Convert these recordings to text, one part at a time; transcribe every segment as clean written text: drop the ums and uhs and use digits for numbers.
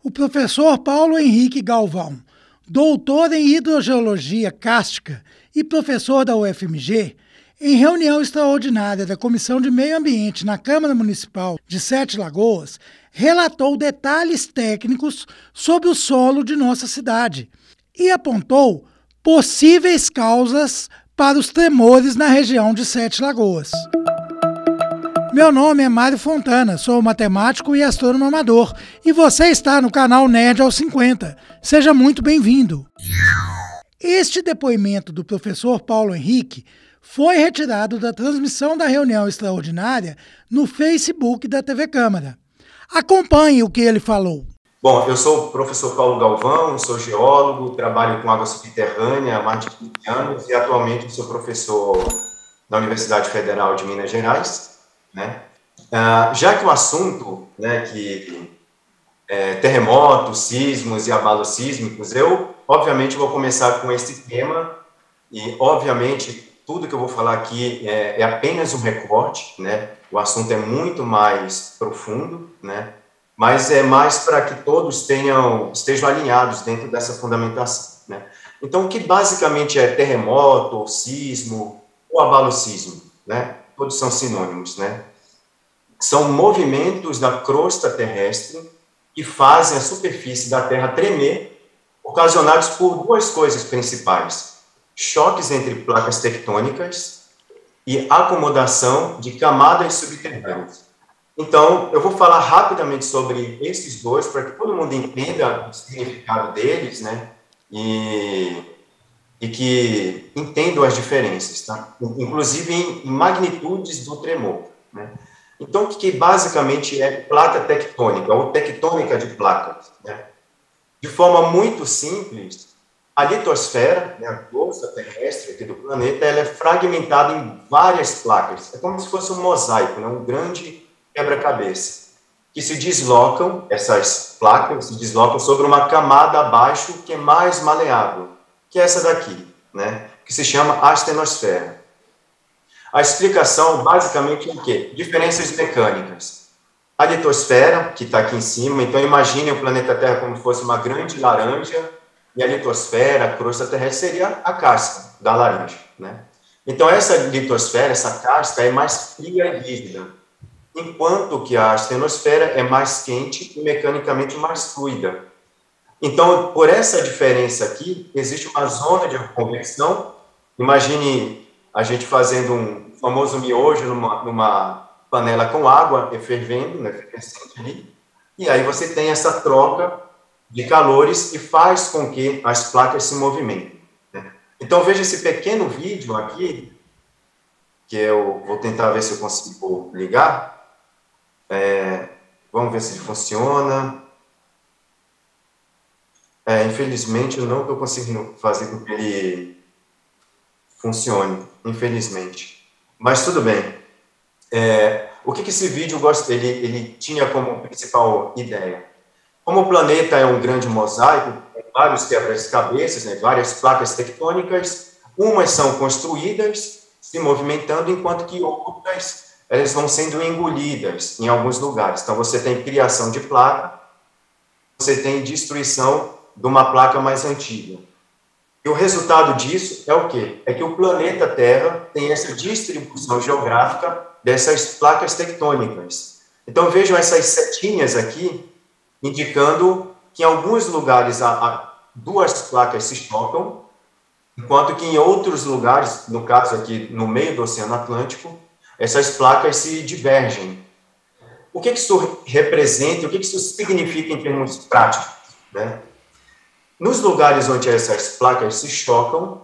O professor Paulo Henrique Galvão, doutor em hidrogeologia cárstica e professor da UFMG, em reunião extraordinária da Comissão de Meio Ambiente na Câmara Municipal de Sete Lagoas, relatou detalhes técnicos sobre o solo de nossa cidade e apontou possíveis causas para os tremores na região de Sete Lagoas. Meu nome é Mário Fontana, sou matemático e astrônomo amador, e você está no canal Nerd aos 50. Seja muito bem-vindo. Este depoimento do professor Paulo Henrique foi retirado da transmissão da reunião extraordinária no Facebook da TV Câmara. Acompanhe o que ele falou. Bom, eu sou o professor Paulo Galvão, sou geólogo, trabalho com água subterrânea há mais de 20 anos e atualmente sou professor da Universidade Federal de Minas Gerais. Já que o assunto, terremotos, sismos e abalos sísmicos, eu, obviamente, vou começar com esse tema e, obviamente, tudo que eu vou falar aqui é apenas um recorte, O assunto é muito mais profundo, Mas é mais para que todos estejam alinhados dentro dessa fundamentação, Então, o que basicamente é terremoto, ou sismo, ou abalo sísmico, Todos são sinônimos, São movimentos da crosta terrestre que fazem a superfície da Terra tremer, ocasionados por duas coisas principais: choques entre placas tectônicas e acomodação de camadas subterrâneas. Então, eu vou falar rapidamente sobre esses dois, para que todo mundo entenda o significado deles, E que entendam as diferenças, Inclusive em magnitudes do tremor, Então, o que basicamente é placa tectônica, ou tectônica de placas, De forma muito simples, a litosfera, a crosta terrestre aqui do planeta, ela é fragmentada em várias placas. É como se fosse um mosaico, um grande quebra-cabeça, que se deslocam, essas placas se deslocam sobre uma camada abaixo que é mais maleável, que é essa daqui, que se chama astenosfera. A explicação, basicamente, é o quê? Diferenças mecânicas. A litosfera, que está aqui em cima, então imagine o planeta Terra como se fosse uma grande laranja, e a litosfera, a crosta terrestre, seria a casca da laranja, Então, essa litosfera, essa casca, é mais fria e rígida, enquanto que a astenosfera é mais quente e mecanicamente mais fluida. Então, por essa diferença aqui, existe uma zona de convecção. Imagine a gente fazendo um famoso miojo numa panela com água fervendo, efervescente ali, e aí você tem essa troca de calores e faz com que as placas se movimentem. Então, veja esse pequeno vídeo aqui, que eu vou tentar ver se eu consigo ligar. Vamos ver se ele funciona. Infelizmente, eu não estou conseguindo fazer com que ele funcione, infelizmente. Mas tudo bem. O que esse vídeo ele tinha como principal ideia? Como o planeta é um grande mosaico, com vários quebra-cabeças, várias placas tectônicas, umas são construídas, se movimentando, enquanto que outras elas vão sendo engolidas em alguns lugares. Então, você tem criação de placa, você tem destruição de uma placa mais antiga. E o resultado disso é o quê? É que o planeta Terra tem essa distribuição geográfica dessas placas tectônicas. Então, vejam essas setinhas aqui, indicando que em alguns lugares duas placas se chocam, enquanto que em outros lugares, no caso aqui no meio do Oceano Atlântico, essas placas se divergem. O que isso representa, o que isso significa em termos práticos, Nos lugares onde essas placas se chocam,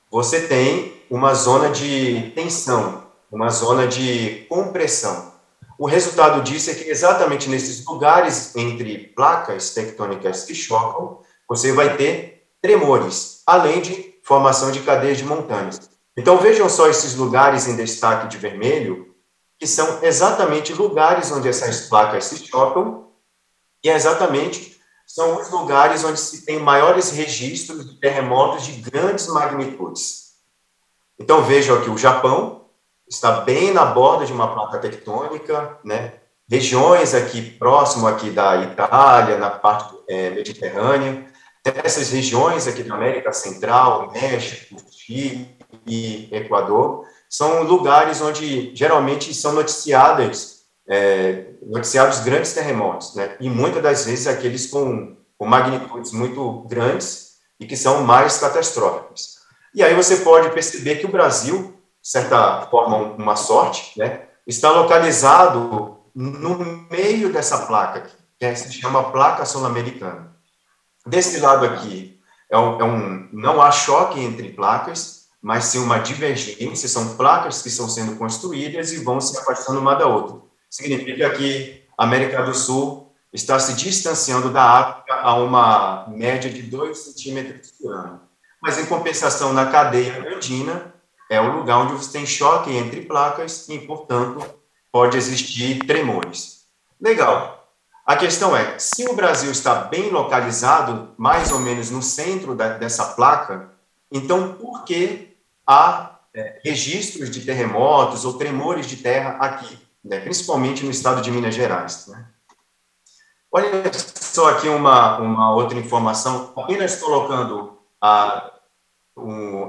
você tem uma zona de tensão, uma zona de compressão. O resultado disso é que exatamente nesses lugares entre placas tectônicas que chocam, você vai ter tremores, além de formação de cadeias de montanhas. Então, vejam só esses lugares em destaque de vermelho, que são exatamente lugares onde essas placas se chocam, e são os lugares onde se tem maiores registros de terremotos de grandes magnitudes. Então, vejam aqui, o Japão está bem na borda de uma placa tectônica, regiões aqui próximo aqui da Itália, na parte mediterrânea, dessas regiões aqui da América Central, México, Chile e Equador, são lugares onde geralmente são noticiados grandes terremotos, né? E muitas das vezes aqueles com magnitudes muito grandes e que são mais catastróficos. E aí você pode perceber que o Brasil, de certa forma, uma sorte, né, está localizado no meio dessa placa, que se chama placa sul-americana. Desse lado aqui, não há choque entre placas, mas sim uma divergência, são placas que estão sendo construídas e vão se afastando uma da outra. Significa que a América do Sul está se distanciando da África a uma média de 2 centímetros por ano. Mas, em compensação, na cadeia andina, é o lugar onde você tem choque entre placas e, portanto, pode existir tremores. Legal. A questão é, se o Brasil está bem localizado, mais ou menos no centro dessa placa, então por que há registros de terremotos ou tremores de terra aqui, né? Principalmente no estado de Minas Gerais, né? Olha só aqui uma outra informação, apenas colocando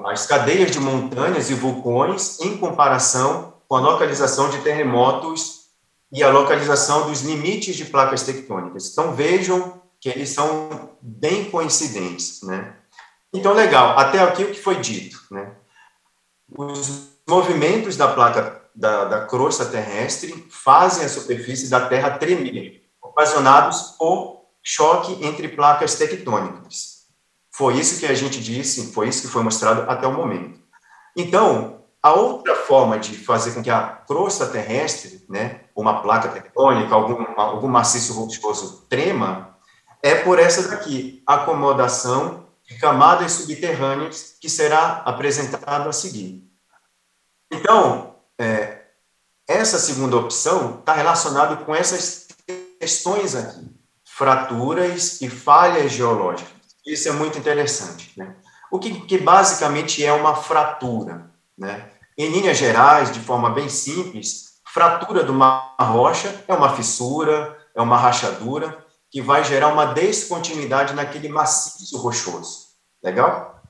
as cadeias de montanhas e vulcões em comparação com a localização de terremotos e a localização dos limites de placas tectônicas. Então, vejam que eles são bem coincidentes, né? Então, legal, até aqui o que foi dito, né? Os movimentos da placa, da crosta terrestre, fazem a superfície da Terra tremer, ocasionados por choque entre placas tectônicas. Foi isso que a gente disse, foi isso que foi mostrado até o momento. Então, a outra forma de fazer com que a crosta terrestre, né, uma placa tectônica, algum maciço rochoso trema, é por essa daqui, acomodação de camadas subterrâneas, que será apresentado a seguir. Então, essa segunda opção está relacionada com essas questões aqui, fraturas e falhas geológicas. Isso é muito interessante, né? O que basicamente é uma fratura, né? Em linhas gerais, de forma bem simples, fratura de uma rocha é uma fissura, é uma rachadura, que vai gerar uma descontinuidade naquele maciço rochoso. Legal?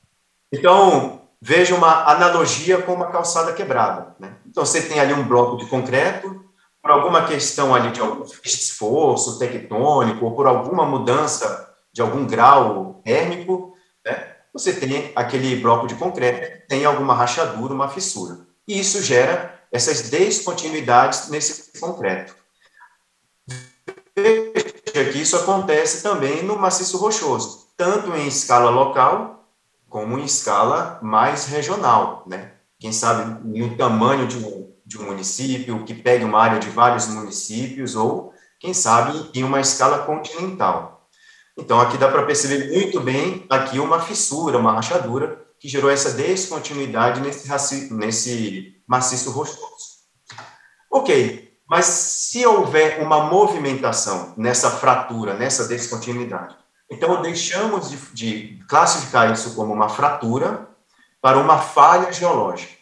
Então, veja uma analogia com uma calçada quebrada, né? Então, você tem ali um bloco de concreto, por alguma questão ali de algum esforço tectônico, ou por alguma mudança de algum grau térmico, né, você tem aquele bloco de concreto, tem alguma rachadura, uma fissura. E isso gera essas descontinuidades nesse concreto. Veja que isso acontece também no maciço rochoso, tanto em escala local, como em escala mais regional, né? Quem sabe no tamanho de um município, que pegue uma área de vários municípios, ou, quem sabe, em uma escala continental. Então, aqui dá para perceber muito bem aqui uma fissura, uma rachadura, que gerou essa descontinuidade nesse maciço rochoso. Ok, mas se houver uma movimentação nessa fratura, nessa descontinuidade, então deixamos de classificar isso como uma fratura para uma falha geológica.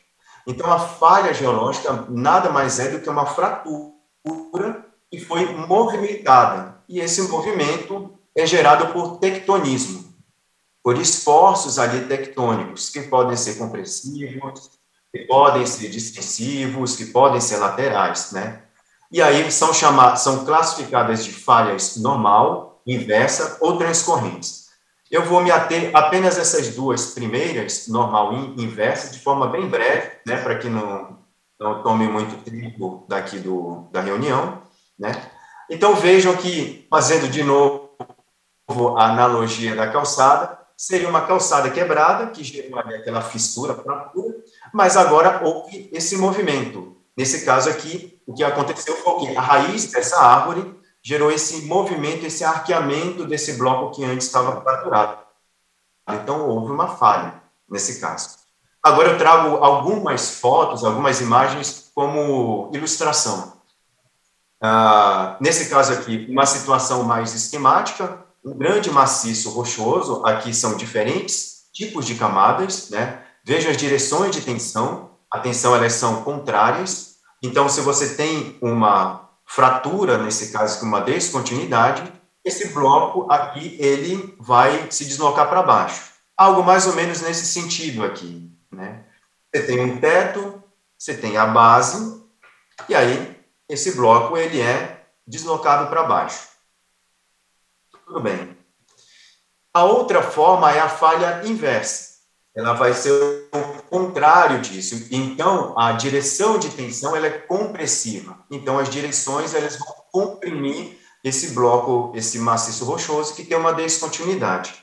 Então, a falha geológica nada mais é do que uma fratura que foi movimentada. E esse movimento é gerado por tectonismo, por esforços ali tectônicos, que podem ser compressivos, que podem ser distensivos, que podem ser laterais, né? E aí são classificadas de falhas normal, inversa ou transcorrentes. Eu vou me ater apenas essas duas primeiras, normal e inversa, de forma bem breve, né, para que não tome muito tempo daqui da reunião, né? Então, vejam que, fazendo de novo a analogia da calçada, seria uma calçada quebrada, que gerou aquela fissura, fratura, mas agora houve esse movimento. Nesse caso aqui, o que aconteceu foi que a raiz dessa árvore gerou esse movimento, esse arqueamento desse bloco que antes estava fraturado. Então, houve uma falha nesse caso. Agora eu trago algumas fotos, algumas imagens como ilustração. Nesse caso aqui, uma situação mais esquemática, um grande maciço rochoso, aqui são diferentes tipos de camadas, né? Veja as direções de tensão, a tensão elas são contrárias, então se você tem uma fratura, nesse caso, com uma descontinuidade, esse bloco aqui, ele vai se deslocar para baixo. Algo mais ou menos nesse sentido aqui, né? Você tem um teto, você tem a base, e aí esse bloco, ele é deslocado para baixo. Tudo bem. A outra forma é a falha inversa. Ela vai ser o contrário disso. Então, a direção de tensão, ela é compressiva. Então, as direções, elas vão comprimir esse bloco, esse maciço rochoso, que tem uma descontinuidade.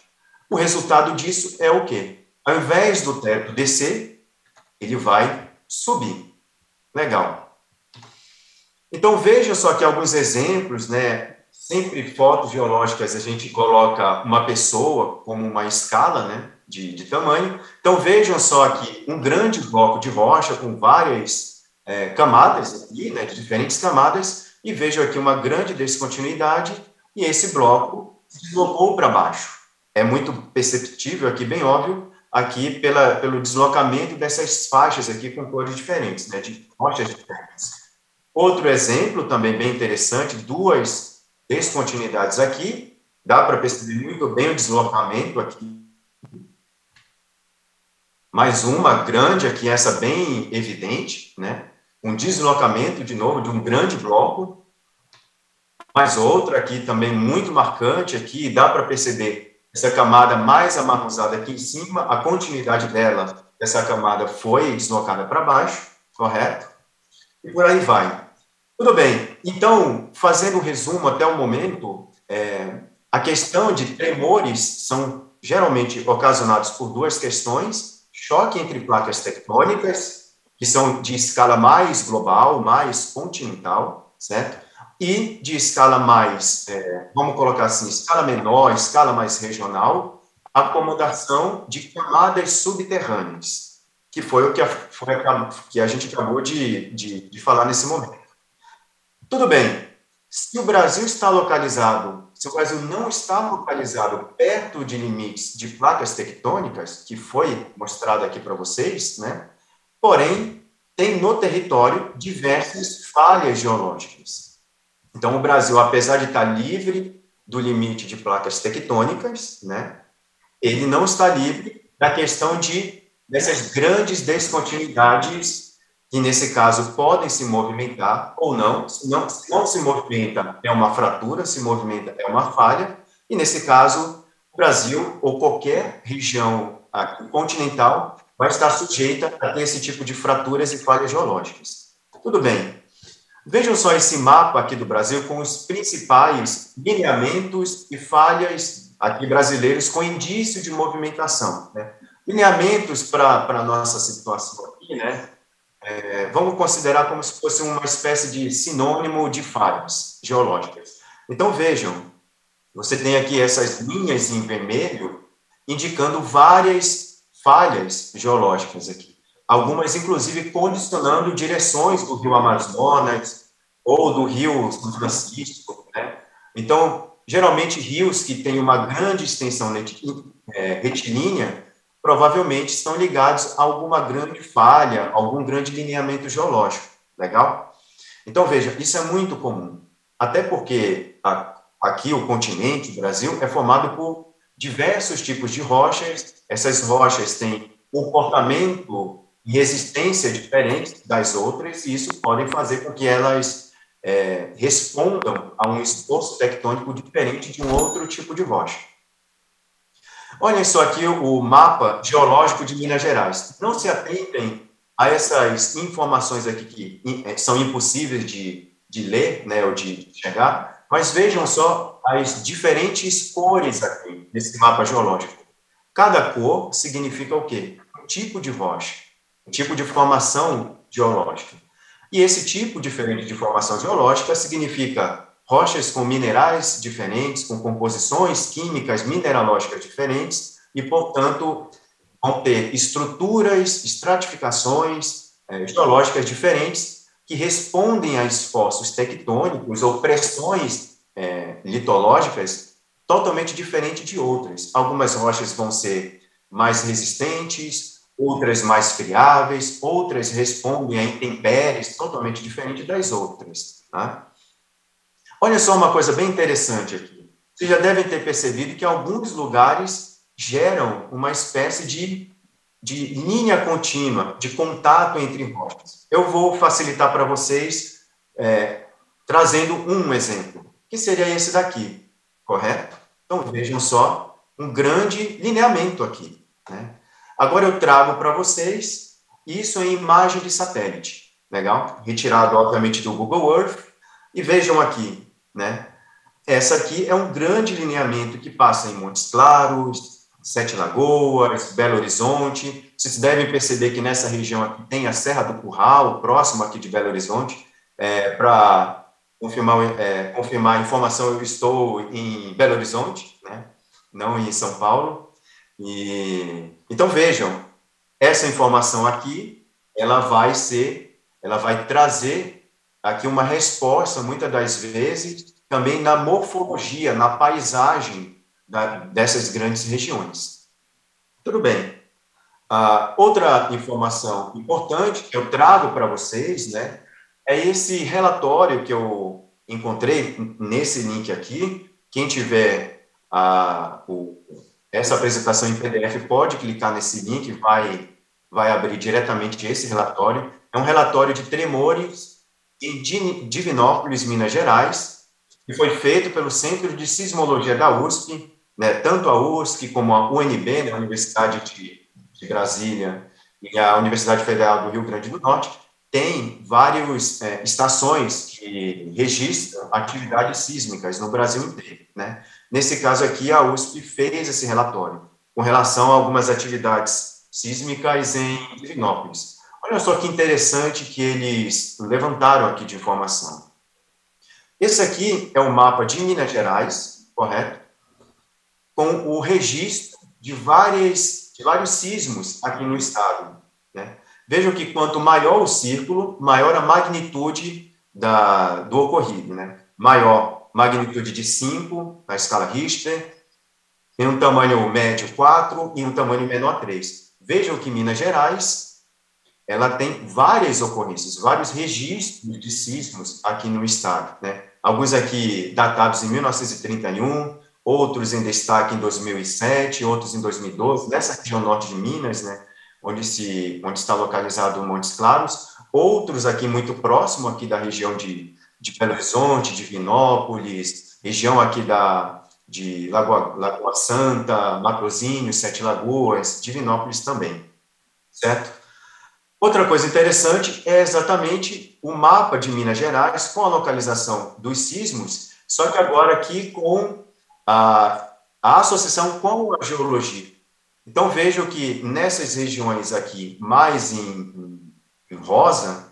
O resultado disso é o quê? Ao invés do teto descer, ele vai subir. Legal. Então, veja só aqui alguns exemplos, né? Sempre fotos geológicas, a gente coloca uma pessoa como uma escala, né, de tamanho. Então, vejam só aqui um grande bloco de rocha com várias camadas aqui, né, de diferentes camadas, e vejam aqui uma grande descontinuidade, e esse bloco se deslocou para baixo. É muito perceptível aqui, bem óbvio, aqui pelo deslocamento dessas faixas aqui com cores diferentes, né, de rochas diferentes. Outro exemplo também bem interessante, duas descontinuidades aqui, dá para perceber muito bem o deslocamento aqui. Mais uma grande aqui, essa bem evidente, né? Um deslocamento, de novo, de um grande bloco. Mais outra aqui também muito marcante aqui, dá para perceber essa camada mais amarronzada aqui em cima, a continuidade dela, essa camada foi deslocada para baixo, correto? E por aí vai. Tudo bem. Então, fazendo um resumo até o momento, a questão de tremores são geralmente ocasionados por duas questões: choque entre placas tectônicas, que são de escala mais global, mais continental, certo? E de escala mais, vamos colocar assim, escala menor, escala mais regional, acomodação de camadas subterrâneas, que foi o que a gente acabou de falar nesse momento. Tudo bem, se o Brasil não está localizado perto de limites de placas tectônicas, que foi mostrado aqui para vocês, né? Porém, tem no território diversas falhas geológicas. Então, o Brasil, apesar de estar livre do limite de placas tectônicas, né? Ele não está livre da questão dessas grandes descontinuidades que, nesse caso, podem se movimentar ou não. Se não se movimenta, é uma fratura, se movimenta, é uma falha. E, nesse caso, o Brasil ou qualquer região continental vai estar sujeita a ter esse tipo de fraturas e falhas geológicas. Tudo bem. Vejam só esse mapa aqui do Brasil com os principais lineamentos e falhas aqui brasileiros com indício de movimentação, né? Lineamentos para a nossa situação aqui, né? Vamos considerar como se fosse uma espécie de sinônimo de falhas geológicas. Então, vejam, você tem aqui essas linhas em vermelho indicando várias falhas geológicas aqui. Algumas, inclusive, condicionando direções do rio Amazonas ou do rio São Francisco, né? Então, geralmente, rios que têm uma grande extensão retilínea provavelmente estão ligados a alguma grande falha, algum grande lineamento geológico. Legal? Então, veja, isso é muito comum. Até porque aqui o continente, o Brasil, é formado por diversos tipos de rochas. Essas rochas têm comportamento e resistência diferentes das outras, e isso pode fazer com que elas respondam a um esforço tectônico diferente de um outro tipo de rocha. Olhem só aqui o mapa geológico de Minas Gerais. Não se atentem a essas informações aqui que são impossíveis de ler, né, ou de chegar, mas vejam só as diferentes cores aqui nesse mapa geológico. Cada cor significa o quê? Um tipo de rocha, um tipo de formação geológica. E esse tipo diferente de formação geológica significa rochas com minerais diferentes, com composições químicas mineralógicas diferentes e, portanto, vão ter estruturas, estratificações geológicas diferentes que respondem a esforços tectônicos ou pressões litológicas totalmente diferentes de outras. Algumas rochas vão ser mais resistentes, outras mais friáveis, outras respondem a intempéries totalmente diferentes das outras, tá? Olha só uma coisa bem interessante aqui. Vocês já devem ter percebido que alguns lugares geram uma espécie de linha contínua, de contato entre rochas. Eu vou facilitar para vocês trazendo um exemplo, que seria esse daqui, correto? Então, vejam só, um grande lineamento aqui, né? Agora eu trago para vocês isso em imagem de satélite, legal? Retirado, obviamente, do Google Earth, e vejam aqui, né? Essa aqui é um grande lineamento que passa em Montes Claros, Sete Lagoas, Belo Horizonte. Vocês devem perceber que nessa região aqui tem a Serra do Curral, próximo aqui de Belo Horizonte. Para confirmar a informação, eu estou em Belo Horizonte, né? Não em São Paulo. Então, vejam, essa informação aqui, ela vai trazer aqui uma resposta, muitas das vezes, também na morfologia, na paisagem dessas grandes regiões. Tudo bem. Outra informação importante que eu trago para vocês, né, é esse relatório que eu encontrei nesse link aqui. Quem tiver essa apresentação em PDF pode clicar nesse link, vai abrir diretamente esse relatório. É um relatório de tremores em Divinópolis, Minas Gerais, que foi feito pelo Centro de Sismologia da USP, né, tanto a USP como a UNB, né, a Universidade de Brasília, e a Universidade Federal do Rio Grande do Norte, tem várias estações que registram atividades sísmicas no Brasil inteiro, né? Nesse caso aqui, a USP fez esse relatório com relação a algumas atividades sísmicas em Divinópolis. Olha só que interessante que eles levantaram aqui de informação. Esse aqui é o mapa de Minas Gerais, correto? Com o registro de vários sismos aqui no estado, né? Vejam que quanto maior o círculo, maior a magnitude do ocorrido, né? Maior magnitude de 5, na escala Richter, em um tamanho médio 4 e um tamanho menor 3. Vejam que Minas Gerais, ela tem várias ocorrências, vários registros de sismos aqui no estado, né? Alguns aqui datados em 1931, outros em destaque em 2007, outros em 2012, nessa região norte de Minas, né? Onde está localizado Montes Claros, outros aqui muito próximo aqui da região de Belo Horizonte, Divinópolis, região aqui de Lagoa Santa, Matosinhos, Sete Lagoas, Divinópolis também, certo? Outra coisa interessante é exatamente o mapa de Minas Gerais com a localização dos sismos, só que agora aqui com a associação com a geologia. Então, vejam que nessas regiões aqui, mais em rosa,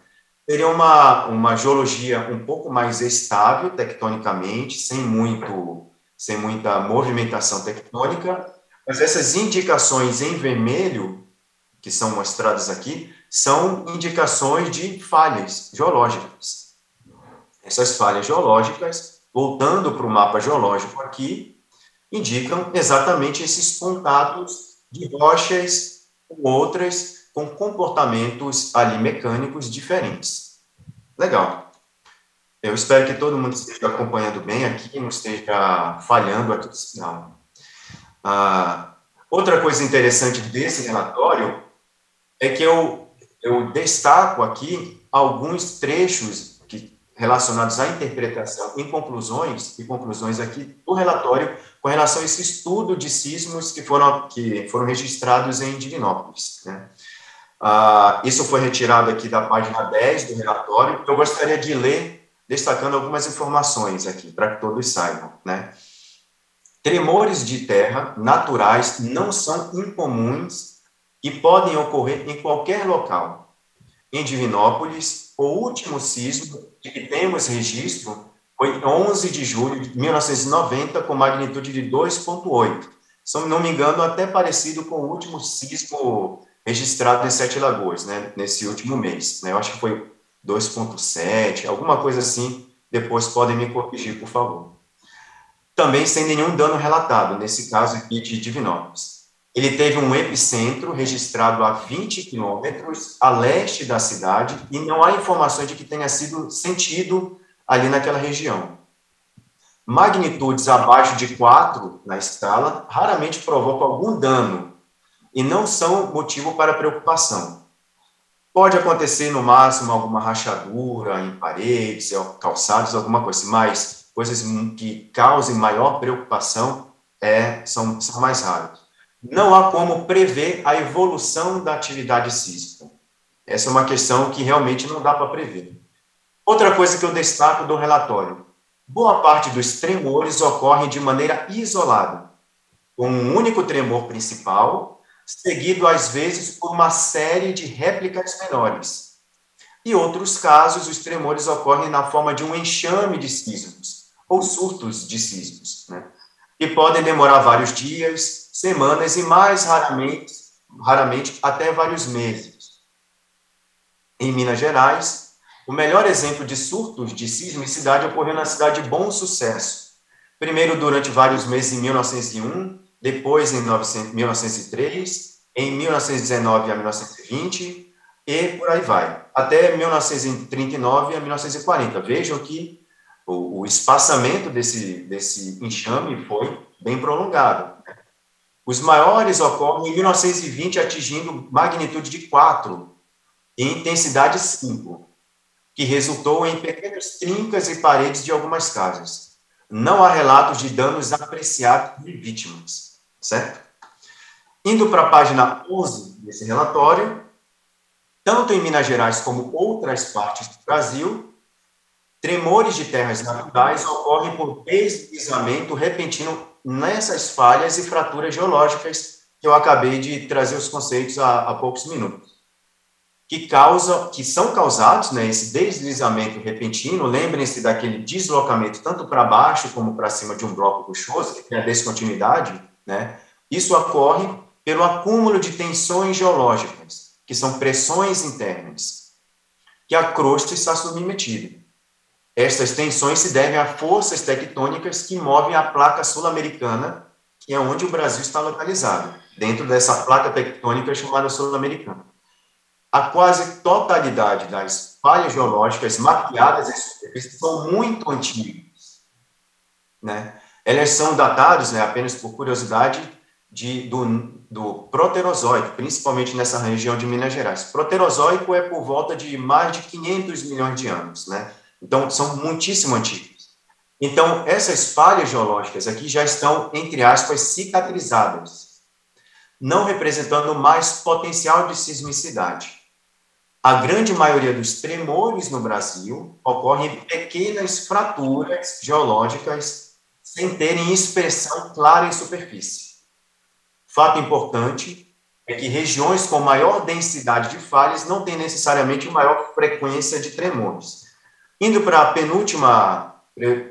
teria uma geologia um pouco mais estável tectonicamente, sem muita movimentação tectônica, mas essas indicações em vermelho, que são mostradas aqui, são indicações de falhas geológicas. Essas falhas geológicas, voltando para o mapa geológico aqui, indicam exatamente esses contatos de rochas com outras, com comportamentos ali mecânicos diferentes. Legal. Eu espero que todo mundo esteja acompanhando bem aqui, não esteja falhando aqui o sinal. Outra coisa interessante desse relatório é que eu destaco aqui alguns trechos relacionados à interpretação e conclusões aqui do relatório com relação a esse estudo de sismos que foram registrados em Divinópolis, né? Isso foi retirado aqui da página 10 do relatório. Eu gostaria de ler, destacando algumas informações aqui, para que todos saibam, né? Tremores de terra naturais não são incomuns e podem ocorrer em qualquer local. Em Divinópolis, o último sismo de que temos registro foi 11 de julho de 1990, com magnitude de 2,8. Se não me engano, até parecido com o último sismo registrado em Sete Lagoas, né, nesse último mês, né? Eu acho que foi 2,7, alguma coisa assim. Depois podem me corrigir, por favor. Também sem nenhum dano relatado, nesse caso aqui de Divinópolis. Ele teve um epicentro registrado a 20 quilômetros a leste da cidade e não há informações de que tenha sido sentido ali naquela região. Magnitudes abaixo de 4 na escala raramente provocam algum dano e não são motivo para preocupação. Pode acontecer, no máximo, alguma rachadura em paredes, calçados, alguma coisa, mas coisas que causem maior preocupação são mais raras. Não há como prever a evolução da atividade sísmica. Essa é uma questão que realmente não dá para prever. Outra coisa que eu destaco do relatório: boa parte dos tremores ocorrem de maneira isolada, com um único tremor principal, seguido, às vezes, por uma série de réplicas menores. Em outros casos, os tremores ocorrem na forma de um enxame de sismos, ou surtos de sismos, né? Que podem demorar vários dias, semanas e, mais raramente até vários meses. Em Minas Gerais, o melhor exemplo de surtos de sismicidade ocorreu na cidade de Bom Sucesso. Primeiro durante vários meses em 1901, depois em 1903, em 1919 a 1920, e por aí vai, até 1939 a 1940. Vejam que o espaçamento desse enxame foi bem prolongado. Os maiores ocorrem em 1920, atingindo magnitude de 4, e intensidade 5, que resultou em pequenas trincas e paredes de algumas casas. Não há relatos de danos apreciados de vítimas, certo? Indo para a página 11 desse relatório, tanto em Minas Gerais como outras partes do Brasil, tremores de terras naturais ocorrem por deslizamento repentino nessas falhas e fraturas geológicas que eu acabei de trazer os conceitos há poucos minutos, que são causados, né, esse deslizamento repentino. Lembrem-se daquele deslocamento tanto para baixo como para cima de um bloco rochoso, que tem a descontinuidade, né? Isso ocorre pelo acúmulo de tensões geológicas, que são pressões internas, que a crosta está submetida. Estas tensões se devem a forças tectônicas que movem a placa sul-americana, que é onde o Brasil está localizado, dentro dessa placa tectônica chamada sul-americana. A quase totalidade das falhas geológicas mapeadas em superfície são muito antigas, né? Elas são datadas, né, apenas por curiosidade, do Proterozoico, principalmente nessa região de Minas Gerais. Proterozoico é por volta de mais de 500 milhões de anos, né? Então, são muitíssimo antigos. Então, essas falhas geológicas aqui já estão, entre aspas, cicatrizadas, não representando mais potencial de sismicidade. A grande maioria dos tremores no Brasil ocorrem em pequenas fraturas geológicas sem terem expressão clara em superfície. Fato importante é que regiões com maior densidade de falhas não têm necessariamente maior frequência de tremores. Indo para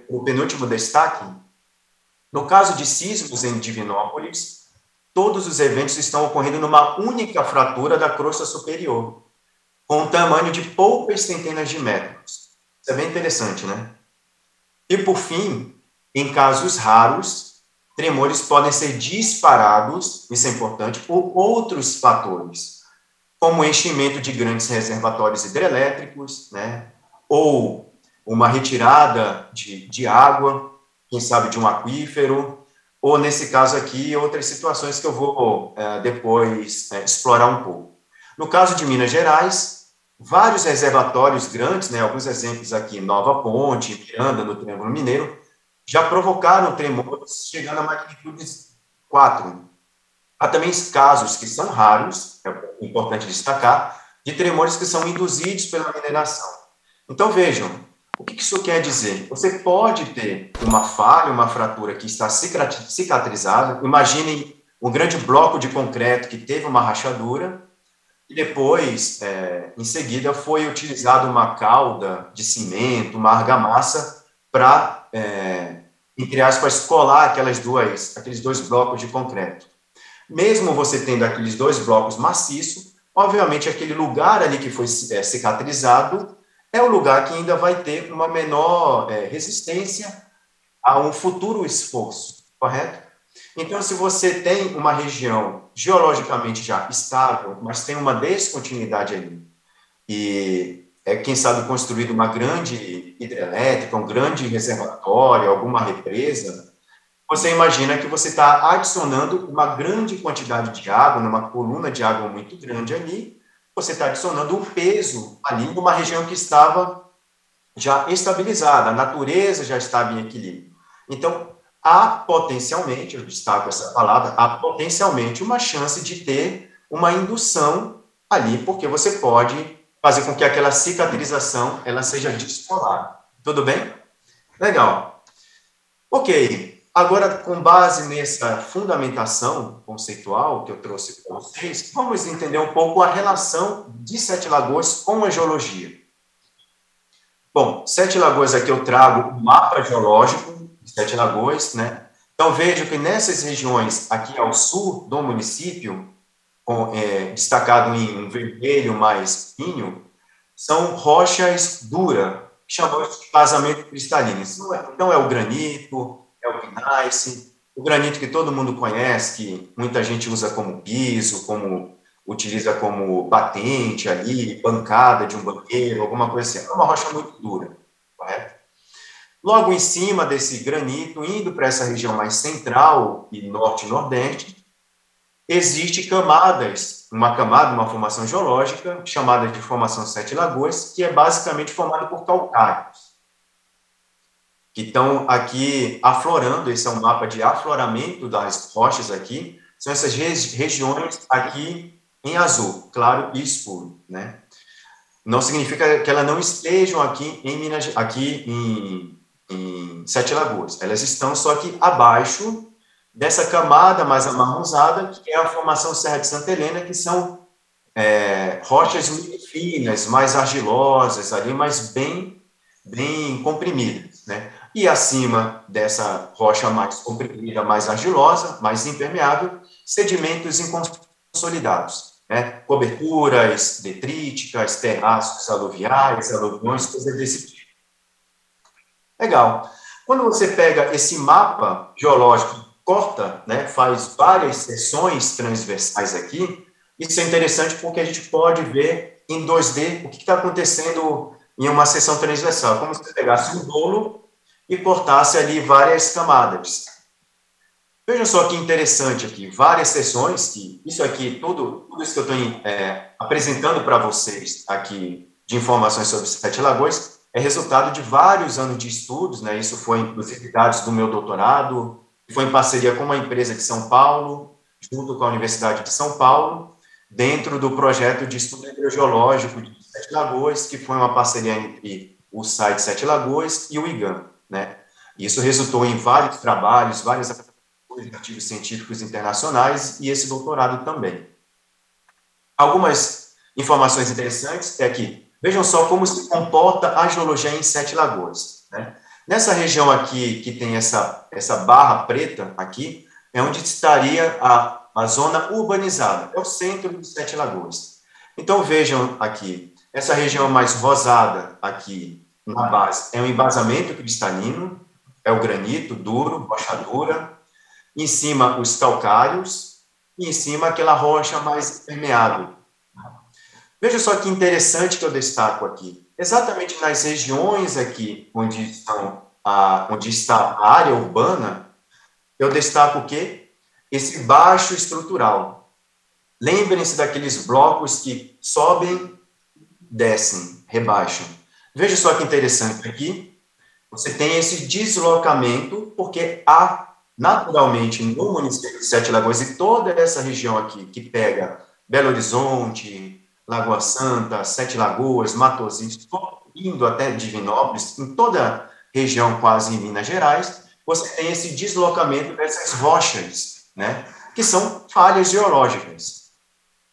o penúltimo destaque, no caso de sismos em Divinópolis, todos os eventos estão ocorrendo numa única fratura da crosta superior, com um tamanho de poucas centenas de metros. Isso é bem interessante, né? E, por fim, em casos raros, tremores podem ser disparados, isso é importante, por outros fatores, como o enchimento de grandes reservatórios hidrelétricos, né? Ou uma retirada de água, quem sabe de um aquífero, ou, nesse caso aqui, outras situações que eu vou depois explorar um pouco. No caso de Minas Gerais, vários reservatórios grandes, né, alguns exemplos aqui, Nova Ponte, Miranda, no Triângulo Mineiro, já provocaram tremores chegando a magnitudes 4. Há também casos que são raros, é importante destacar, de tremores que são induzidos pela mineração. Então, vejam, o que isso quer dizer? Você pode ter uma falha, uma fratura que está cicatrizada. Imaginem um grande bloco de concreto que teve uma rachadura e depois, em seguida, foi utilizada uma calda de cimento, uma argamassa, para, entre aspas, colar aqueles dois blocos de concreto. Mesmo você tendo aqueles dois blocos maciços, obviamente, aquele lugar ali que foi cicatrizado é o lugar que ainda vai ter uma menor resistência a um futuro esforço, correto? Então, se você tem uma região geologicamente já estável, mas tem uma descontinuidade ali, e quem sabe, construído uma grande hidrelétrica, um grande reservatório, alguma represa, você imagina que você está adicionando uma grande quantidade de água, numa coluna de água muito grande ali, você está adicionando um peso ali numa região que estava já estabilizada, a natureza já estava em equilíbrio. Então, há potencialmente, eu destaco essa palavra, há potencialmente uma chance de ter uma indução ali, porque você pode fazer com que aquela cicatrização ela seja descolar. Tudo bem? Legal. Ok. Agora, com base nessa fundamentação conceitual que eu trouxe para vocês, vamos entender um pouco a relação de Sete Lagoas com a geologia. Bom, Sete Lagoas aqui eu trago o mapa geológico de Sete Lagoas, né? Então, vejo que nessas regiões aqui ao sul do município, destacado em um vermelho mais vinho, são rochas duras, que chamamos de vazamento cristalino. Então, é o granito, é o gneiss, o granito que todo mundo conhece, que muita gente usa como piso, utiliza como batente ali, bancada de um banqueiro, alguma coisa assim. É uma rocha muito dura, correto? Logo em cima desse granito, indo para essa região mais central e norte-nordeste, existe uma formação geológica, chamada de Formação Sete Lagoas, que é basicamente formada por calcários, que estão aqui aflorando. Esse é um mapa de afloramento das rochas aqui, são essas regiões aqui em azul, claro e escuro, né? Não significa que elas não estejam aqui em Sete Lagoas, elas estão só que abaixo dessa camada mais amarronzada, que é a Formação Serra de Santa Helena, que são rochas muito finas, mais argilosas, ali, mas bem comprimidas, né? E acima dessa rocha mais comprimida, mais argilosa, mais impermeável, sedimentos inconsolidados, né? Coberturas detríticas, terraços aluviais, aluviões, coisas desse tipo. Legal. Quando você pega esse mapa geológico, corta, né, faz várias seções transversais aqui, isso é interessante porque a gente pode ver em 2D o que está acontecendo em uma seção transversal, como se você pegasse um bolo e cortasse ali várias camadas. Vejam só que interessante aqui, várias seções, que isso aqui, tudo isso que eu estou apresentando para vocês aqui de informações sobre Sete Lagoas, é resultado de vários anos de estudos, né? Isso foi, inclusive, dados do meu doutorado, foi em parceria com uma empresa de São Paulo, junto com a Universidade de São Paulo, dentro do projeto de estudo hidrogeológico de Sete Lagoas, que foi uma parceria entre o site Sete Lagoas e o IGAM, né? Isso resultou em vários trabalhos, vários artigos científicos internacionais e esse doutorado também. Algumas informações interessantes é que, vejam só como se comporta a geologia em Sete Lagoas, né? Nessa região aqui, que tem essa barra preta aqui, é onde estaria a zona urbanizada, é o centro de Sete Lagoas. Então, vejam aqui, essa região mais rosada aqui, na base, é um embasamento cristalino, é o granito duro, rocha dura, em cima os calcários, e em cima aquela rocha mais permeável. Veja só que interessante que eu destaco aqui. Exatamente nas regiões aqui onde está a área urbana, eu destaco o quê? Esse baixo estrutural. Lembrem-se daqueles blocos que sobem, descem, rebaixam. Veja só que interessante aqui. Você tem esse deslocamento, porque há, naturalmente, no município de Sete Lagoas e toda essa região aqui, que pega Belo Horizonte, Lagoa Santa, Sete Lagoas, Matozinhos, indo até Divinópolis, em toda a região quase em Minas Gerais, você tem esse deslocamento dessas rochas, né, que são falhas geológicas.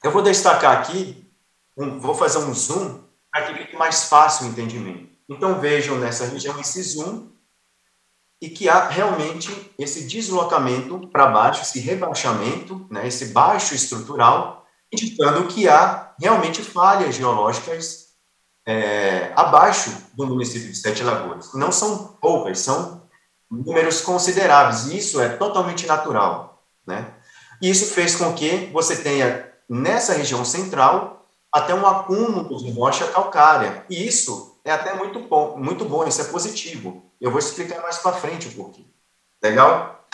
Eu vou destacar aqui, vou fazer um zoom para que fique mais fácil o entendimento. Então, vejam nessa região esse zoom e que há realmente esse deslocamento para baixo, esse rebaixamento, né, esse baixo estrutural, indicando que há realmente falhas geológicas abaixo do município de Sete Lagoas. Não são poucas, são números consideráveis, e isso é totalmente natural, né? E isso fez com que você tenha, nessa região central, até um acúmulo de rocha calcária. E isso é até muito bom, isso é positivo. Eu vou explicar mais para frente um pouquinho. Legal?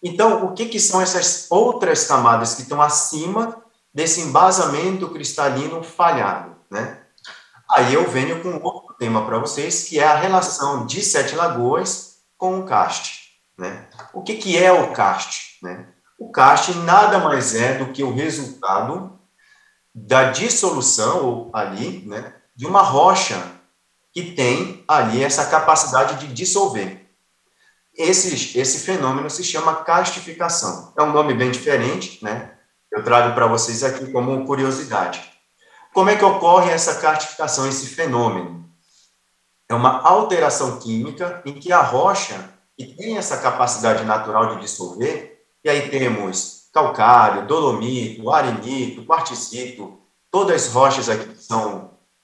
Então, o que são essas outras camadas que estão acima desse embasamento cristalino falhado, né? Aí eu venho com outro tema para vocês, que é a relação de Sete Lagoas com o karst, né? O que é o karst, né? O karst nada mais é do que o resultado da dissolução ali, né, de uma rocha que tem ali essa capacidade de dissolver. Esse fenômeno se chama karstificação. É um nome bem diferente, né? Eu trago para vocês aqui como curiosidade. Como é que ocorre essa karstificação, esse fenômeno? É uma alteração química em que a rocha, que tem essa capacidade natural de dissolver, e aí temos calcário, dolomito, arenito, quartzito, todas as rochas aqui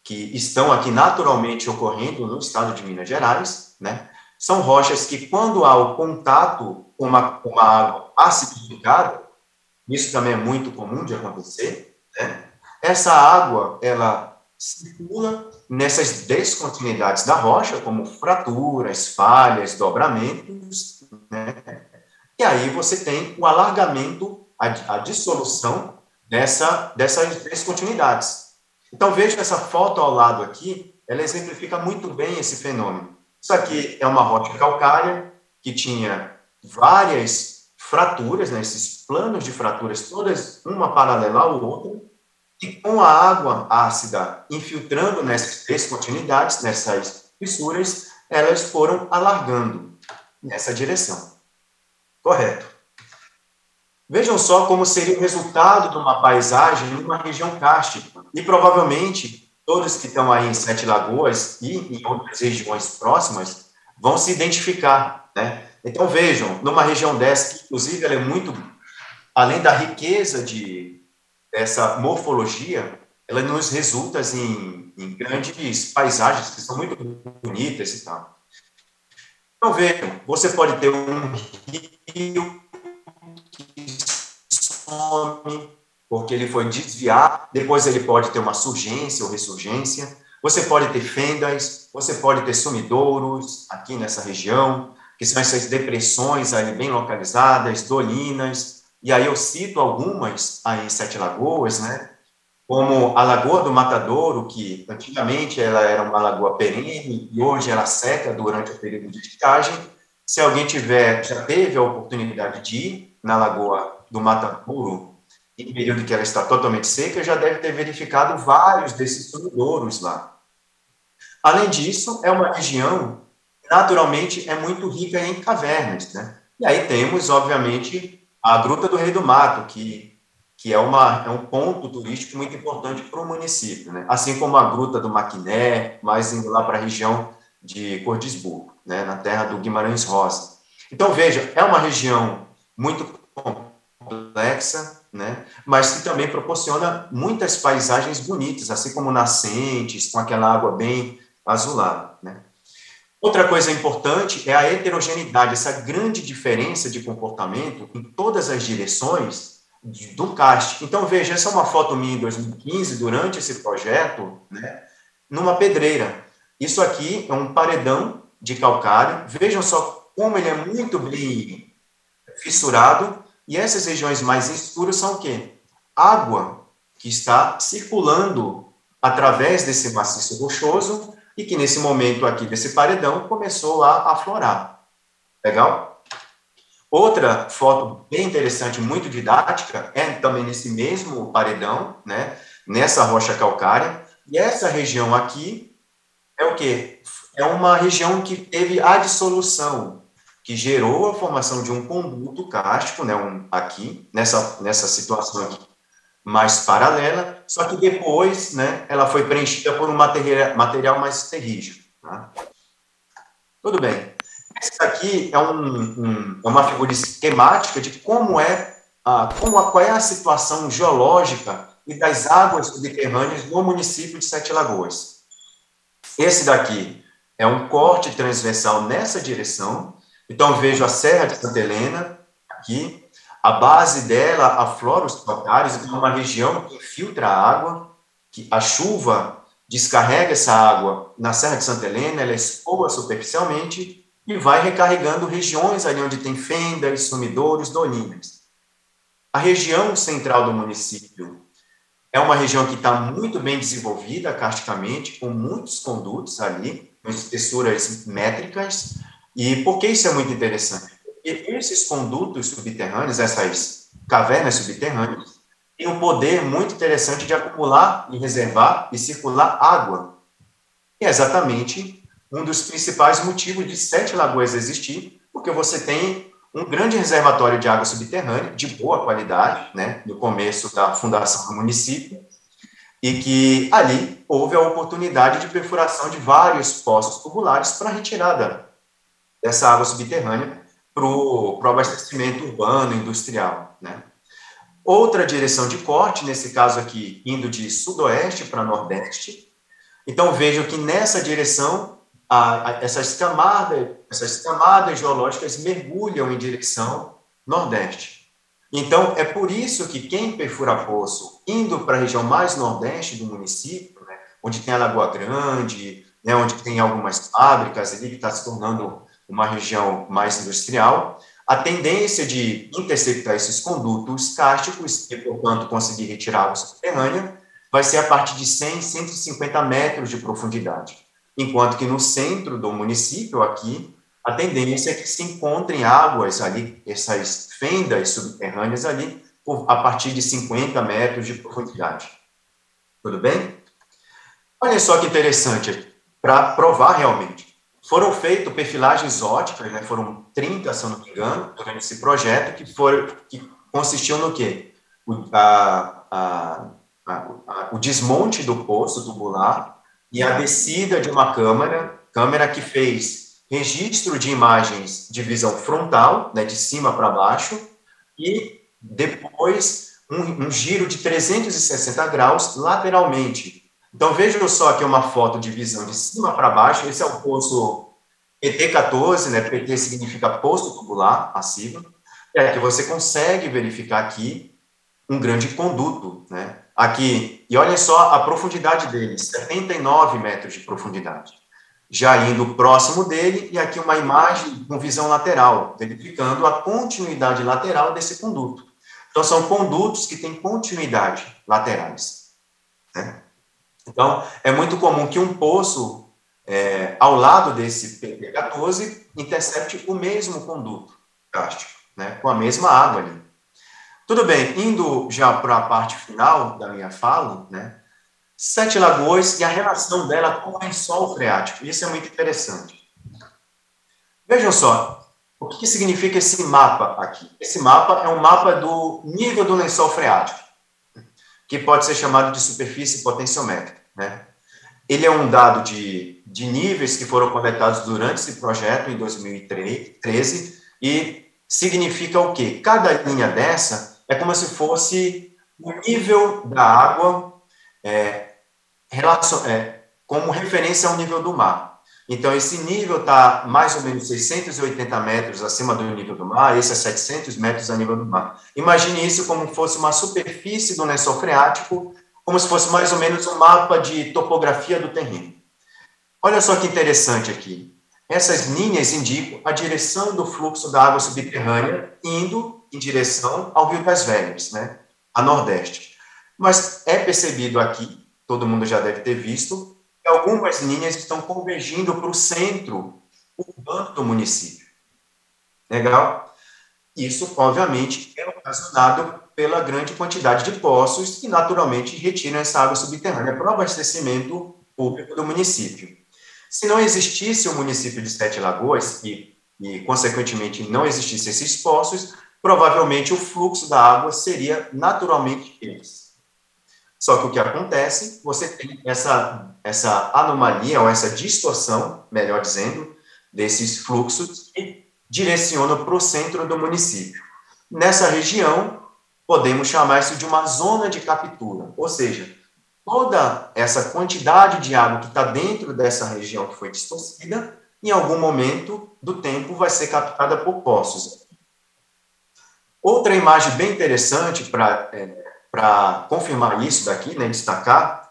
que estão aqui naturalmente ocorrendo no estado de Minas Gerais, né? São rochas que, quando há o contato com uma água acidificada, isso também é muito comum de acontecer, né? Essa água, ela circula nessas descontinuidades da rocha, como fraturas, falhas, dobramentos, né? E aí você tem o alargamento, a dissolução dessas descontinuidades. Então, veja essa foto ao lado aqui, ela exemplifica muito bem esse fenômeno. Isso aqui é uma rocha calcária que tinha várias fraturas, né, esses planos de fraturas, todas uma paralela à outra, e com a água ácida infiltrando nessas descontinuidades, nessas fissuras, elas foram alargando nessa direção. Correto. Vejam só como seria o resultado de uma paisagem numa região kárstica. E provavelmente todos que estão aí em Sete Lagoas e em outras regiões próximas vão se identificar, né? Então vejam, numa região dessa, que inclusive ela é muito, além da riqueza dessa morfologia, ela nos resulta em grandes paisagens que são muito bonitas e tal. Então vejam, você pode ter um rio some, porque ele foi desviar, depois ele pode ter uma surgência ou ressurgência, você pode ter fendas, você pode ter sumidouros aqui nessa região, que são essas depressões ali bem localizadas, dolinas, e aí eu cito algumas aí em Sete Lagoas, né, como a Lagoa do Matadouro, que antigamente ela era uma lagoa perene e hoje ela seca durante o período de estiagem. Se alguém já teve a oportunidade de ir na Lagoa do Matadouro, em período que ela está totalmente seca, já deve ter verificado vários desses sumidouros lá. Além disso, é uma região que naturalmente é muito rica em cavernas, né? E aí temos, obviamente, a Gruta do Rei do Mato, que é um ponto turístico muito importante para o município, né? Assim como a Gruta do Maquiné, mais indo lá para a região de Cordisburgo, né? Na terra do Guimarães Rosa. Então, veja, é uma região muito complexa, né? Mas que também proporciona muitas paisagens bonitas, assim como nascentes, com aquela água bem azulada, né? Outra coisa importante é a heterogeneidade, essa grande diferença de comportamento em todas as direções do karst. Então, veja, essa é uma foto minha em 2015, durante esse projeto, né, numa pedreira. Isso aqui é um paredão de calcário. Vejam só como ele é muito bem fissurado. E essas regiões mais escuras são o quê? Água que está circulando através desse maciço rochoso e que, nesse momento aqui desse paredão, começou a aflorar. Legal? Outra foto bem interessante, muito didática, é também nesse mesmo paredão, né, nessa rocha calcária, e essa região aqui é o quê? É uma região que teve a dissolução, que gerou a formação de um conduto kárstico, né, aqui, nessa situação aqui, mais paralela, só que depois, né, ela foi preenchida por um material mais terrígeno. Tá? Tudo bem. Essa aqui é uma figura esquemática de qual é a situação geológica e das águas subterrâneas no município de Sete Lagoas. Esse daqui é um corte transversal nessa direção. Então, vejo a Serra de Santa Helena aqui. A base dela aflora os calcários, então é uma região que filtra a água. que a chuva descarrega essa água na Serra de Santa Helena, ela escoa superficialmente e vai recarregando regiões ali onde tem fendas, sumidouros, dolinas. A região central do município é uma região que está muito bem desenvolvida karsticamente, com muitos condutos ali, com espessuras métricas. E por que isso é muito interessante? Porque esses condutos subterrâneos, essas cavernas subterrâneas, têm um poder muito interessante de acumular e reservar e circular água. E é exatamente um dos principais motivos de Sete Lagoas existir, porque você tem um grande reservatório de água subterrânea, de boa qualidade, né, no começo da fundação do município, e que ali houve a oportunidade de perfuração de vários poços tubulares para a retirada dessa água subterrânea para o abastecimento urbano, industrial, né. Outra direção de corte, nesse caso aqui, indo de sudoeste para nordeste. Então, vejo que nessa direção, essas camadas geológicas mergulham em direção nordeste. Então, é por isso que quem perfura poço, indo para a região mais nordeste do município, né, onde tem a Lagoa Grande, né, onde tem algumas fábricas ali, que está se tornando uma região mais industrial, a tendência de interceptar esses condutos cársticos e, portanto, conseguir retirar água subterrânea vai ser a partir de 100, 150 metros de profundidade. Enquanto que no centro do município, aqui, a tendência é que se encontrem águas ali, essas fendas subterrâneas ali, a partir de 50 metros de profundidade. Tudo bem? Olha só que interessante, para provar realmente. Foram feitas perfilagens óticas, né, foram 30, se eu não me engano, durante esse projeto, que consistiam no quê? O desmonte do poço tubular e a descida de uma câmera que fez registro de imagens de visão frontal, né, de cima para baixo, e depois um giro de 360 graus lateralmente. Então, vejam só aqui uma foto de visão de cima para baixo. Esse é o poço PT14, né? PT significa poço tubular passivo. É que você consegue verificar aqui um grande conduto, né? Aqui, e olha só a profundidade dele, 79 metros de profundidade. Já indo próximo dele, e aqui uma imagem com visão lateral, verificando a continuidade lateral desse conduto. Então, são condutos que têm continuidade laterais, né? Então, é muito comum que um poço, ao lado desse PT14, intercepte o mesmo conduto kárstico, né, com a mesma água ali. Tudo bem, indo já para a parte final da minha fala, né, Sete Lagoas e a relação dela com o lençol freático. Isso é muito interessante. Vejam só, o que significa esse mapa aqui? Esse mapa é um mapa do nível do lençol freático, que pode ser chamado de superfície potenciométrica, né? Ele é um dado de níveis que foram coletados durante esse projeto, em 2013, e significa o quê? Cada linha dessa é como se fosse o nível da água como referência ao nível do mar. Então, esse nível está mais ou menos 680 metros acima do nível do mar, esse é 700 metros a nível do mar. Imagine isso como fosse uma superfície do lençol freático, como se fosse mais ou menos um mapa de topografia do terreno. Olha só que interessante aqui. Essas linhas indicam a direção do fluxo da água subterrânea indo em direção ao Rio das Velhas, né, a nordeste. Mas é percebido aqui, todo mundo já deve ter visto, que algumas linhas estão convergindo para o centro urbano do município. Legal? Isso, obviamente, é ocasionado pela grande quantidade de poços que, naturalmente, retiram essa água subterrânea para o abastecimento público do município. Se não existisse o município de Sete Lagoas e consequentemente, não existissem esses poços, provavelmente o fluxo da água seria naturalmente esse. Só que o que acontece, você tem essa anomalia, ou essa distorção, melhor dizendo, desses fluxos que direcionam para o centro do município. Nessa região, podemos chamar isso de uma zona de captura, ou seja, toda essa quantidade de água que está dentro dessa região que foi distorcida, em algum momento do tempo vai ser captada por poços. Outra imagem bem interessante para confirmar isso daqui, né, destacar,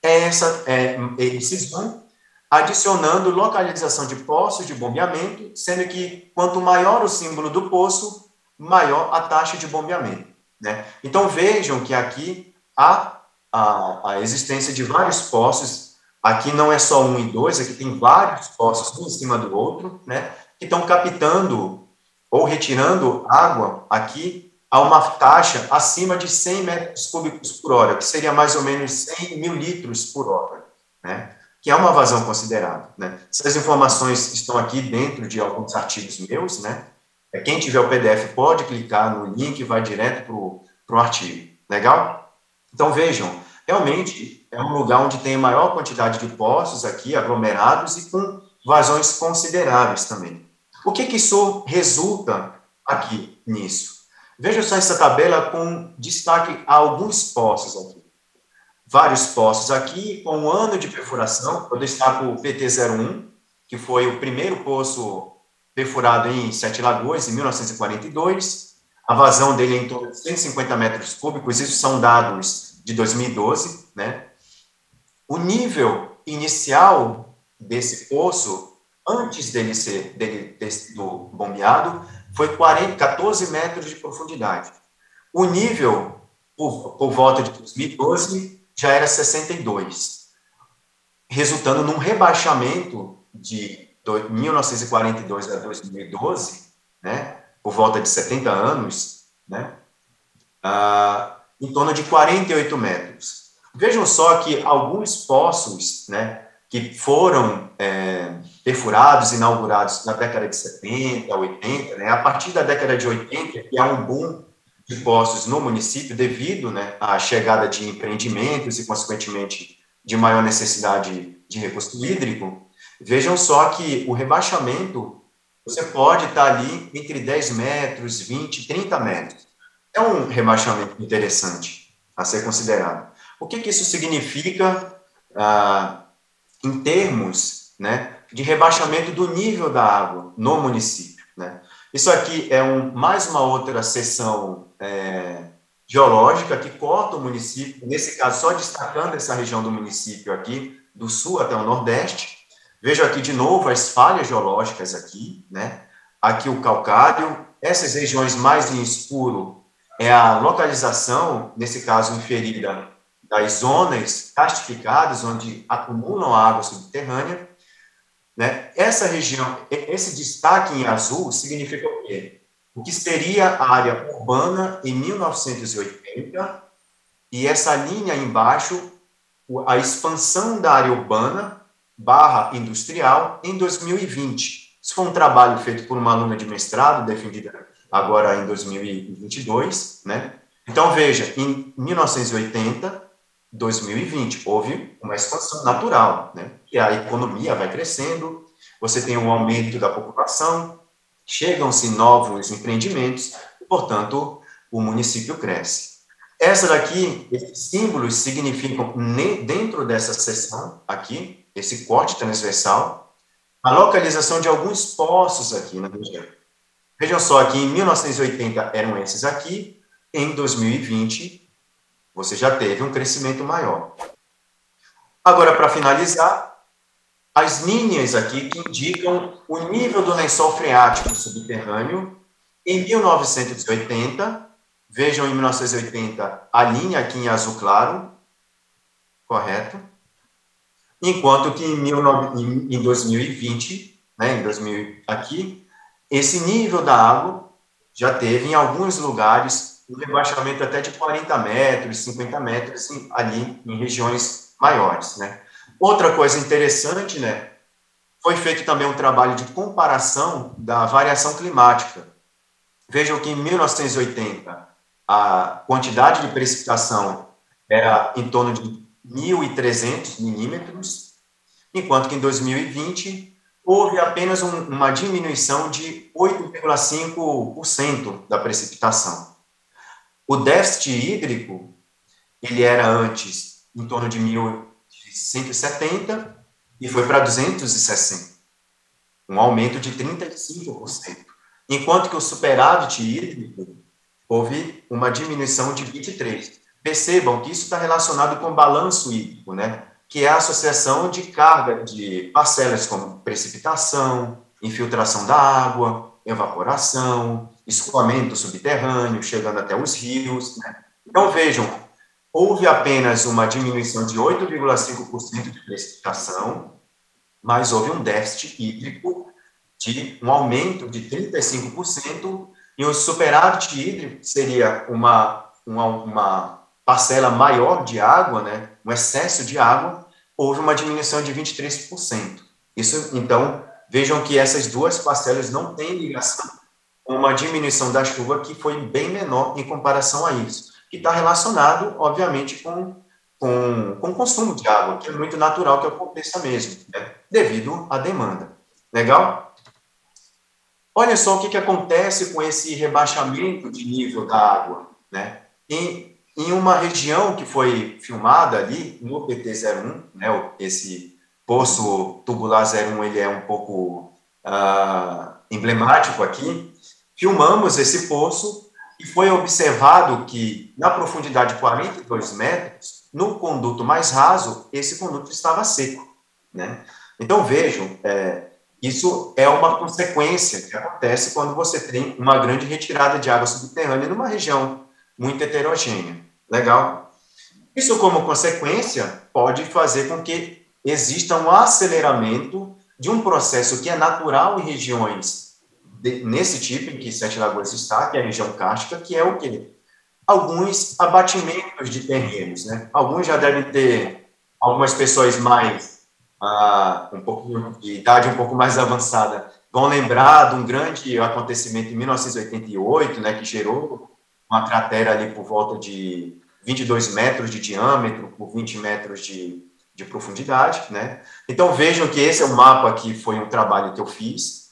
esses vão adicionando localização de poços de bombeamento, sendo que quanto maior o símbolo do poço, maior a taxa de bombeamento, né? Então, vejam que aqui há a existência de vários poços. Aqui não é só um e dois, aqui tem vários poços um em cima do outro, né, que estão captando ou retirando água aqui a uma taxa acima de 100 metros cúbicos por hora, que seria mais ou menos 100 mil litros por hora, né, que é uma vazão considerável, né. Essas informações estão aqui dentro de alguns artigos meus, né. Quem tiver o PDF pode clicar no link e vai direto para o artigo. Legal? Então, vejam, realmente é um lugar onde tem maior quantidade de poços aqui, aglomerados e com vazões consideráveis também. O que isso resulta aqui nisso? Veja só essa tabela com destaque a alguns poços aqui. Vários poços aqui, com um ano de perfuração. Eu destaco o PT-01, que foi o primeiro poço perfurado em Sete Lagoas, em 1942. A vazão dele é em torno de 150 metros cúbicos, isso são dados de 2012, né? O nível inicial desse poço, antes dele ter sido bombeado, foi 14 metros de profundidade. O nível, por volta de 2012, já era 62, resultando num rebaixamento de 1942 a 2012, né, por volta de 70 anos, né, em torno de 48 metros. Vejam só que alguns poços, né, que foram perfurados, inaugurados na década de 70, 80, né, a partir da década de 80, que há um boom de poços no município devido, né, à chegada de empreendimentos e, consequentemente, de maior necessidade de recurso hídrico. Vejam só que o rebaixamento, você pode estar ali entre 10 metros, 20, 30 metros. É um rebaixamento interessante a ser considerado. O que isso significa em termos, né, de rebaixamento do nível da água no município, né? Isso aqui é mais uma outra seção geológica que corta o município, nesse caso, só destacando essa região do município aqui, do sul até o nordeste. Vejo aqui de novo as falhas geológicas aqui, né? Aqui o calcário, essas regiões mais em escuro é a localização, nesse caso inferida, das zonas castificadas, onde acumulam água subterrânea, né? Essa região, esse destaque em azul significa o quê? O que seria a área urbana em 1980, e essa linha embaixo, a expansão da área urbana / industrial em 2020. Isso foi um trabalho feito por uma aluna de mestrado, defendida agora em 2022, né? Então, veja, em 1980, 2020, houve uma expansão natural, né? E a economia vai crescendo, você tem um aumento da população, chegam-se novos empreendimentos, e, portanto, o município cresce. Essa daqui, esses símbolos significam, dentro dessa seção aqui, esse corte transversal, a localização de alguns poços aqui na região. Vejam só, aqui em 1980 eram esses aqui, em 2020 você já teve um crescimento maior. Agora, para finalizar, as linhas aqui que indicam o nível do lençol freático subterrâneo em 1980, vejam em 1980 a linha aqui em azul claro, correto? Enquanto que em 2020, né, aqui, esse nível da água já teve em alguns lugares um rebaixamento até de 40 metros, 50 metros, ali em regiões maiores, né? Outra coisa interessante, né, foi feito também um trabalho de comparação da variação climática. Vejam que em 1980 a quantidade de precipitação era em torno de 1.300 milímetros, enquanto que em 2020 houve apenas uma diminuição de 8,5% da precipitação. O déficit hídrico, ele era antes em torno de 1.170 e foi para 260, um aumento de 35%. Enquanto que o superávit hídrico, houve uma diminuição de 23%. Percebam que isso está relacionado com o balanço hídrico, né? que é a associação de carga de parcelas como precipitação, infiltração da água, evaporação, escoamento subterrâneo, chegando até os rios, né? Então, vejam, houve apenas uma diminuição de 8,5% de precipitação, mas houve um déficit hídrico de um aumento de 35%, e o superávit hídrico seria uma parcela maior de água, né, um excesso de água, houve uma diminuição de 23%. Isso, então, vejam que essas duas parcelas não têm ligação com uma diminuição da chuva que foi bem menor em comparação a isso, que está relacionado, obviamente, com o consumo de água, que é muito natural que aconteça mesmo, né, devido à demanda. Legal? Olha só o que acontece com esse rebaixamento de nível da água, né? Em uma região que foi filmada ali, no PT-01, né, esse poço tubular 01, ele é um pouco emblemático aqui, filmamos esse poço e foi observado que, na profundidade de 42 metros, no conduto mais raso, esse conduto estava seco, né? Então, vejam, isso é uma consequência que acontece quando você tem uma grande retirada de água subterrânea numa região muito heterogênea. Legal? Isso, como consequência, pode fazer com que exista um aceleramento de um processo que é natural em regiões nesse tipo em que Sete Lagoas está, que é a região cárstica, que é o quê? Alguns abatimentos de terrenos, né? Alguns já devem ter, algumas pessoas mais um pouco de idade um pouco mais avançada vão lembrar de um grande acontecimento em 1988, né, que gerou uma cratera ali por volta de 22 metros de diâmetro por 20 metros de profundidade, né? Então, vejam que esse é o mapa aqui, foi um trabalho que eu fiz,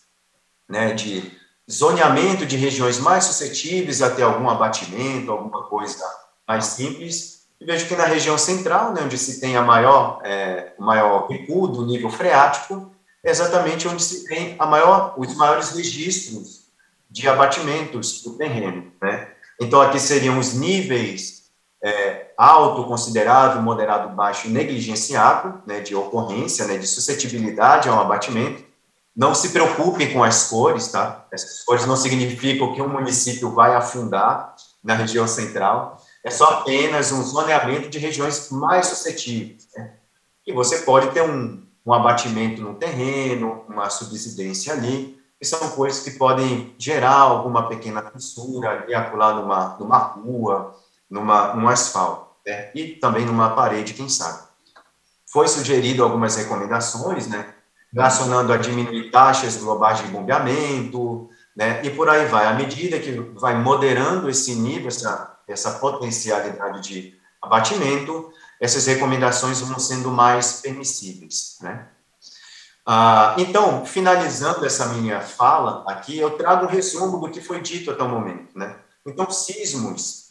né, de zoneamento de regiões mais suscetíveis a ter algum abatimento, alguma coisa mais simples. E vejo que na região central, né, onde se tem o maior recuo do nível freático, é exatamente onde se tem os maiores registros de abatimentos do terreno, né? Então, aqui seriam os níveis alto, considerável, moderado, baixo e negligenciável, né, de ocorrência, né, de suscetibilidade a um abatimento. Não se preocupem com as cores, tá? Essas cores não significam que um município vai afundar na região central. É só apenas um zoneamento de regiões mais suscetíveis, né? E você pode ter um abatimento no terreno, uma subsidência ali, que são coisas que podem gerar alguma pequena fissura ali, acolá numa rua, num asfalto, né? E também numa parede, quem sabe. Foi sugerido algumas recomendações, né, relacionando a diminuir taxas globais de bombeamento, né, e por aí vai. À medida que vai moderando esse nível, essa potencialidade de abatimento, essas recomendações vão sendo mais permissíveis, né. Então, finalizando essa minha fala aqui, eu trago um resumo do que foi dito até o momento, né. Então, sismos,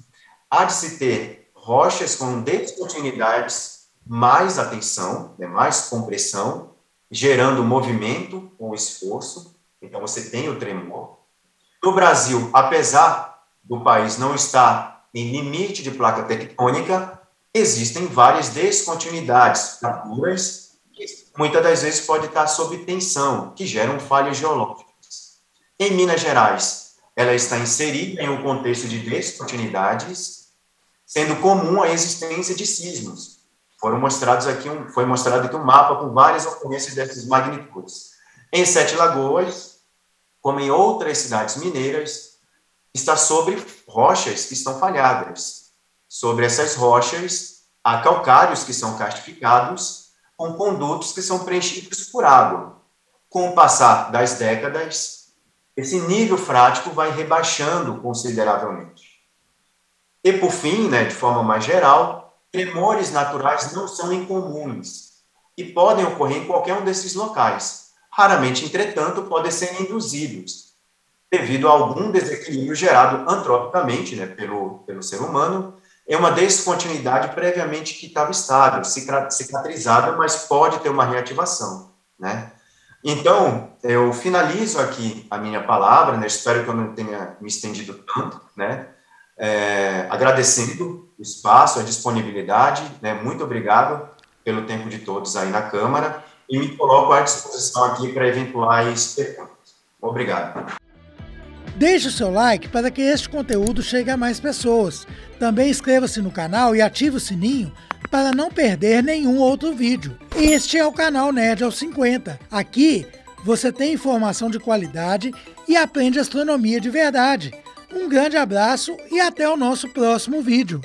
há de se ter rochas com descontinuidades, mais atenção, né, mais compressão, gerando movimento ou esforço. Então, você tem o tremor. No Brasil, apesar do país não estar em limite de placa tectônica, existem várias descontinuidades, fraturas, que muitas das vezes pode estar sob tensão, que geram falhas geológicas. Em Minas Gerais, ela está inserida em um contexto de descontinuidades, sendo comum a existência de sismos. Foi mostrado aqui um mapa com várias ocorrências dessas magnitudes. Em Sete Lagoas, como em outras cidades mineiras, está sobre rochas que estão falhadas. Sobre essas rochas, há calcários que são castificados, com condutos que são preenchidos por água. Com o passar das décadas, esse nível frático vai rebaixando consideravelmente. E, por fim, né, de forma mais geral, tremores naturais não são incomuns e podem ocorrer em qualquer um desses locais. Raramente, entretanto, podem ser induzidos, devido a algum desequilíbrio gerado antropicamente, né, pelo ser humano, em uma descontinuidade previamente que estava estável, cicatrizada, mas pode ter uma reativação, né? Então, eu finalizo aqui a minha palavra, né, espero que eu não tenha me estendido tanto, né? Agradecendo o espaço, a disponibilidade, né, muito obrigado, pelo tempo de todos aí na Câmara e me coloco à disposição aqui para eventuais perguntas. Obrigado. Deixe o seu like para que este conteúdo chegue a mais pessoas. Também inscreva-se no canal e ative o sininho para não perder nenhum outro vídeo. Este é o canal Nerd aos 50. Aqui você tem informação de qualidade e aprende astronomia de verdade. Um grande abraço e até o nosso próximo vídeo.